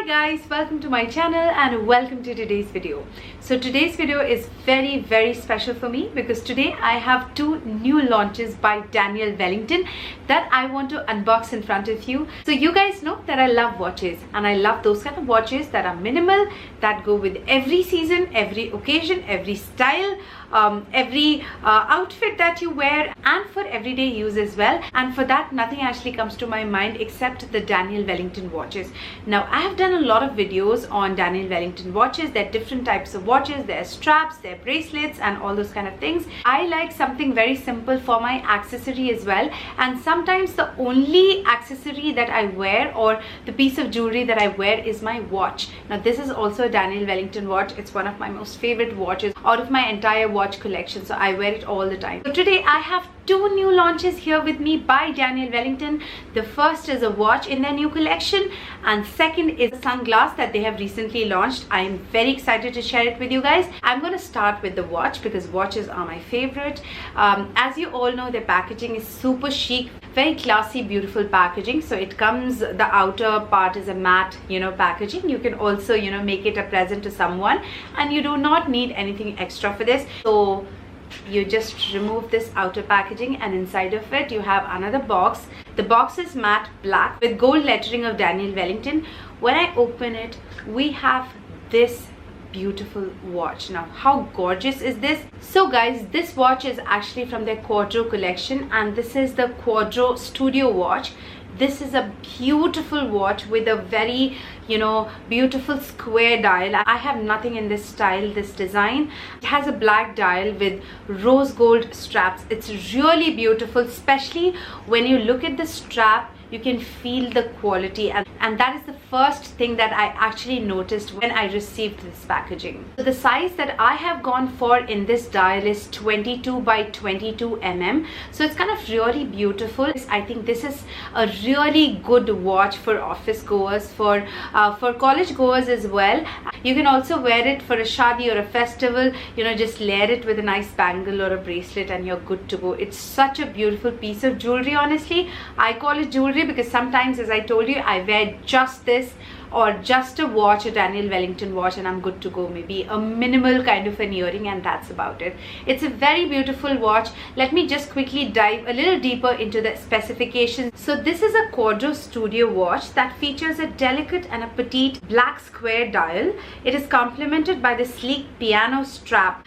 Hi guys, welcome to my channel and welcome to today's video. So today's video is very special for me because today I have two new launches by Daniel Wellington that I want to unbox in front of you. So you guys know that I love watches and I love those kind of watches that are minimal, that go with every season, every occasion, every style, every outfit that you wear, and for everyday use as well. And for that, nothing actually comes to my mind except the Daniel Wellington watches. Now I have done a lot of videos on Daniel Wellington watches. There are different types of watches, there are straps, there are bracelets and all those kind of things. I like something very simple for my accessory as well, and sometimes the only accessory that I wear or the piece of jewelry that I wear is my watch. Now this is also a Daniel Wellington watch. It's one of my most favorite watches out of my entire watch collection, so I wear it all the time. So today I have two new launches here with me by Daniel Wellington. The first is a watch in their new collection and second is a sunglass that they have recently launched. I am very excited to share it with you guys. I'm going to start with the watch because watches are my favorite. As you all know, their packaging is super chic, very classy, beautiful packaging. So it comes, the outer part is a matte, packaging. You can also, make it a present to someone, and you do not need anything extra for this. So you just remove this outer packaging and inside of it you have another box. The box is matte black with gold lettering of Daniel Wellington. When I open it, we have this beautiful watch. Now how gorgeous is this? So guys, this watch is actually from their Quadro collection and this is the Quadro Studio watch. This is a beautiful watch with a very beautiful square dial. I have nothing in this style, this design. It has a black dial with rose gold straps. It's really beautiful, especially when you look at the strap. You can feel the quality, and that is the first thing that I actually noticed when I received this packaging. So the size that I have gone for in this dial is 22 by 22 mm. So it's kind of really beautiful. I think this is a really good watch for office goers, for college goers as well. You can also wear it for a shadi or a festival, just layer it with a nice bangle or a bracelet and you're good to go. It's such a beautiful piece of jewelry. Honestly, I call it jewelry because sometimes, as I told you, I wear just this or just a watch, a Daniel Wellington watch, and I'm good to go. Maybe a minimal kind of an earring and that's about it. It's a very beautiful watch. Let me just quickly dive a little deeper into the specifications. So this is a Quadro Studio watch that features a delicate and a petite black square dial. It is complemented by the sleek piano strap.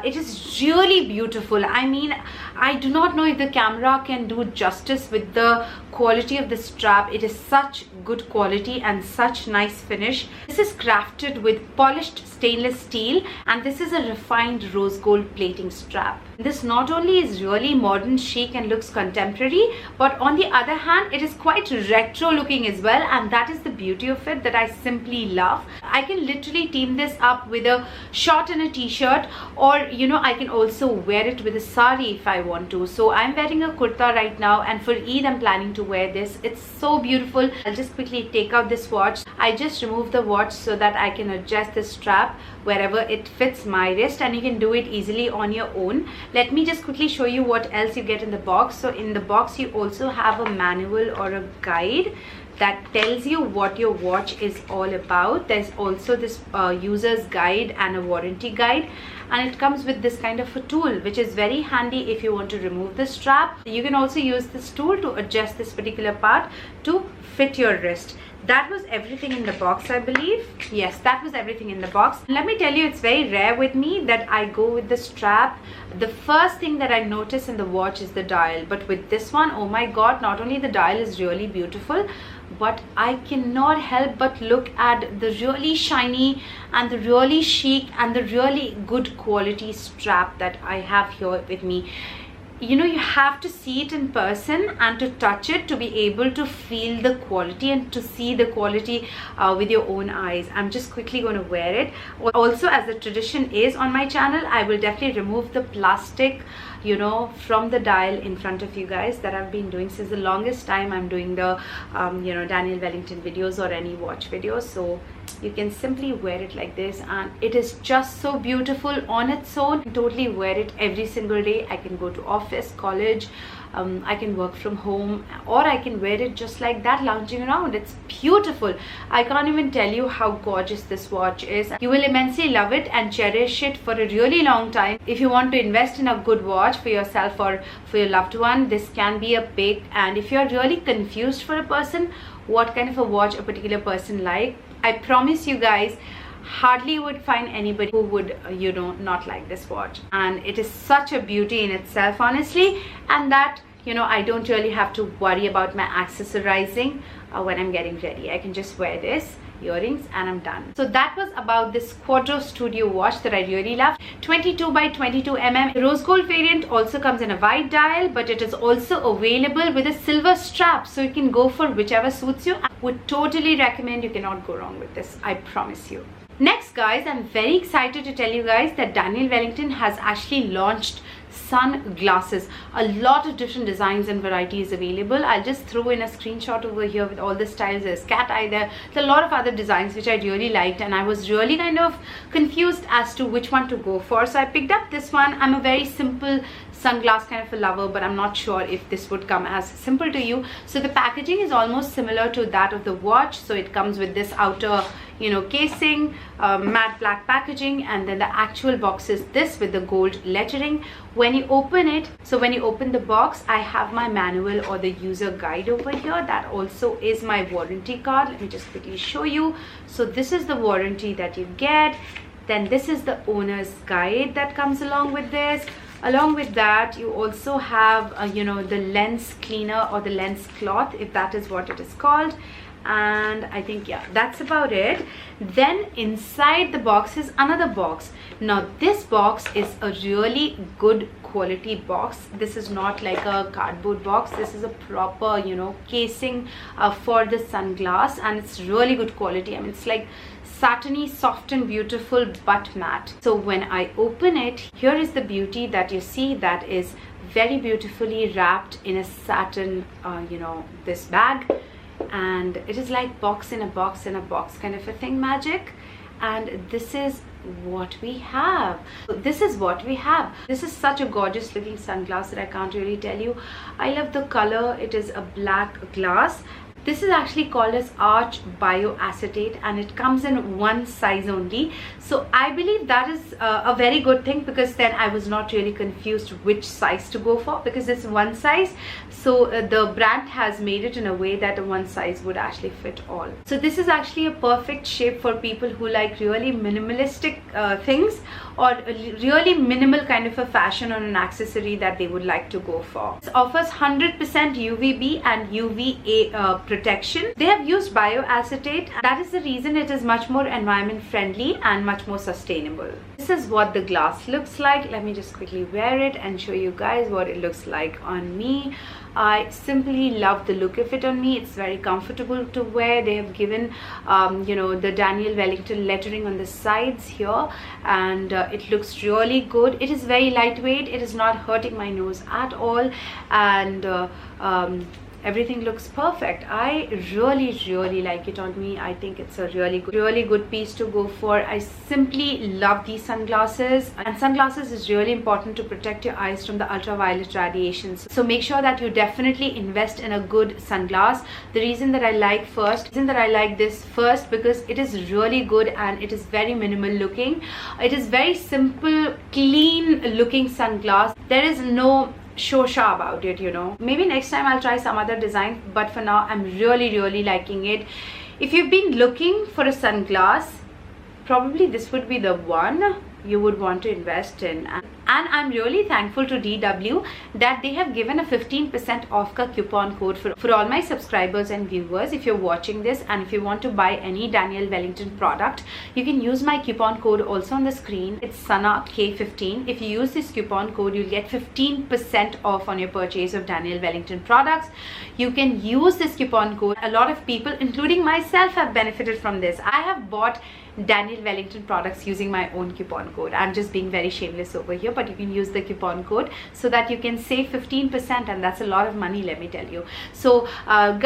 It is really beautiful. I mean, I do not know if the camera can do justice with the quality of the strap. It is such good quality and such nice finish. This is crafted with polished stainless steel and this is a refined rose gold plating strap. This not only is really modern, chic and looks contemporary, but on the other hand it is quite retro looking as well, and that is the beauty of it that I simply love. I can literally team this up with a short and a t-shirt, or I can also wear it with a sari if I want to. So I'm wearing a kurta right now and for Eid I'm planning to wear this. It's so beautiful. I'll just quickly take out this watch. I just remove the watch so that I can adjust the strap wherever it fits my wrist, and you can do it easily on your own. Let me just quickly show you what else you get in the box. So in the box you also have a manual or a guide that tells you what your watch is all about. There's also this user's guide and a warranty guide, and it comes with this kind of a tool which is very handy if you want to remove the strap. You can also use this tool to adjust this particular part to fit your wrist. That was everything in the box, I believe. Yes, that was everything in the box. Let me tell you, it's very rare with me that I go with the strap. The first thing that I notice in the watch is the dial, but with this one, oh my god, not only the dial is really beautiful, but I cannot help but look at the really shiny and the really chic and the really good quality strap that I have here with me. You have to see it in person and to touch it to be able to feel the quality and to see the quality with your own eyes. I'm just quickly going to wear it. Also, as the tradition is on my channel, I will definitely remove the plastic from the dial in front of you guys. That I've been doing since the longest time I'm doing the Daniel Wellington videos or any watch videos. So You can simply wear it like this, and it is just so beautiful on its own. I can totally wear it every single day. I can go to office, college, I can work from home, or I can wear it just like that, lounging around. It's beautiful. I can't even tell you how gorgeous this watch is. You will immensely love it and cherish it for a really long time. If you want to invest in a good watch for yourself or for your loved one, this can be a pick. And if you're really confused for a person what kind of a watch a particular person like, I promise you guys, hardly would find anybody who would not like this watch. And it is such a beauty in itself, honestly, and that I don't really have to worry about my accessorizing when I'm getting ready. I can just wear this, earrings, and I'm done. So that was about this Quadro Studio watch that I really love. 22 by 22 mm. The rose gold variant also comes in a wide dial, but it is also available with a silver strap, so you can go for whichever suits you. I would totally recommend. You cannot go wrong with this, I promise you. Next, guys, I'm very excited to tell you guys that Daniel Wellington has actually launched sunglasses. A lot of different designs and varieties available. I'll just throw in a screenshot over here with all the styles. There's cat eye there. There's a lot of other designs which I really liked, and I was really kind of confused as to which one to go for. So I picked up this one. I'm a very simple sunglass kind of a lover, but I'm not sure if this would come as simple to you. So the packaging is almost similar to that of the watch. So it comes with this outer casing, matte black packaging, and then the actual box is this with the gold lettering. When you open it, so when you open the box, I have my manual or the user guide over here. That also is my warranty card. Let me just quickly show you. So this is the warranty that you get. Then this is the owner's guide that comes along with this. Along with that, you also have the lens cleaner or the lens cloth, if that is what it is called. And I think, yeah, that's about it. Then inside the box is another box. Now this box is a really good quality box. This is not like a cardboard box. This is a proper casing for the sunglass, and it's really good quality. I mean, it's like satiny, soft and beautiful, but matte. So when I open it, here is the beauty that you see, that is very beautifully wrapped in a satin this bag, and it is like box in a box in a box kind of a thing, magic. And this is what we have. This is what we have. This is such a gorgeous looking sunglass that I can't really tell you. I love the color. It is a black glass. This is actually called as Arch Bioacetate, and it comes in one size only. So I believe that is a very good thing, because then I was not really confused which size to go for, because it's one size. So the brand has made it in a way that one size would actually fit all. So this is actually a perfect shape for people who like really minimalistic things, or really minimal kind of a fashion on an accessory that they would like to go for. It offers 100% UVB and UVA protection. They have used bioacetate, and that is the reason it is much more environment friendly and much more sustainable. This is what the glass looks like. Let me just quickly wear it and show you guys what it looks like on me. I simply love the look of it on me. It's very comfortable to wear. They have given the Daniel Wellington lettering on the sides here, and it looks really good. It is very lightweight. It is not hurting my nose at all, and everything looks perfect. I really like it on me. I think it's a really good piece to go for. I simply love these sunglasses, and sunglasses is really important to protect your eyes from the ultraviolet radiations. So make sure that you definitely invest in a good sunglass. The reason that I like this first, because it is really good and it is very minimal looking. It is very simple, clean looking sunglass. There is no shosha about it, Maybe next time I'll try some other design, but for now I'm really liking it. If you've been looking for a sunglass, probably this would be the one you would want to invest in. And I'm really thankful to DW that they have given a 15% off ka coupon code for all my subscribers and viewers. If you're watching this and if you want to buy any Daniel Wellington product, you can use my coupon code also on the screen. It's SANAK K15. If you use this coupon code, you'll get 15% off on your purchase of Daniel Wellington products. You can use this coupon code. A lot of people, including myself, have benefited from this. I have bought Daniel Wellington products using my own coupon code. I'm just being very shameless over here, but you can use the coupon code so that you can save 15%, and that's a lot of money, let me tell you. So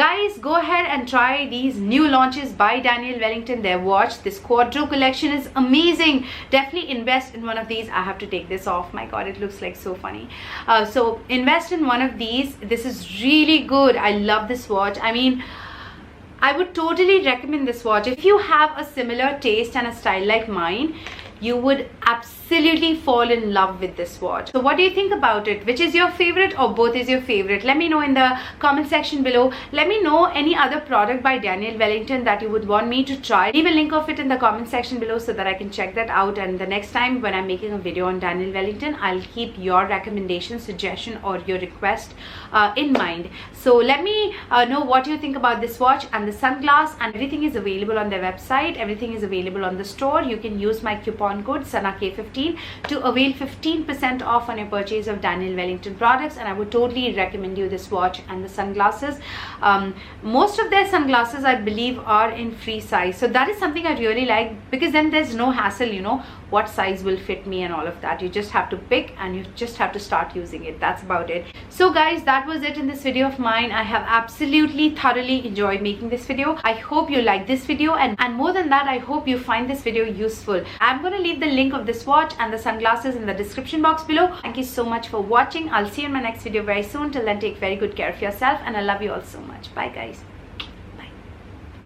guys, go ahead and try these new launches by Daniel Wellington. Their watch, this Quadro collection is amazing. Definitely invest in one of these. I have to take this off, my god, it looks like so funny. So invest in one of these. This is really good. I love this watch. I mean, I would totally recommend this watch. If you have a similar taste and a style like mine, you would absolutely fall in love with this watch. So what do you think about it? Which is your favorite, or both is your favorite? Let me know in the comment section below. Let me know any other product by Daniel Wellington that you would want me to try. Leave a link of it in the comment section below so that I can check that out, and the next time when I'm making a video on Daniel Wellington, I'll keep your recommendation, suggestion or your request in mind. So let me know what you think about this watch and the sunglass, and everything is available on their website. Everything is available on the store. You can use my coupon code SANAK15 to avail 15% off on your purchase of Daniel Wellington products, and I would totally recommend you this watch and the sunglasses. Most of their sunglasses, I believe, are in free size, so that is something I really like, because then there's no hassle, you know, what size will fit me and all of that. You just have to pick and you just have to start using it. That's about it. So guys, that was it in this video of mine. I have absolutely thoroughly enjoyed making this video. I hope you like this video, and more than that, I hope you find this video useful. I'm going to leave the link of this watch and the sunglasses in the description box below. Thank you so much for watching. I'll see you in my next video very soon. Till then, take very good care of yourself, and I love you all so much. Bye guys.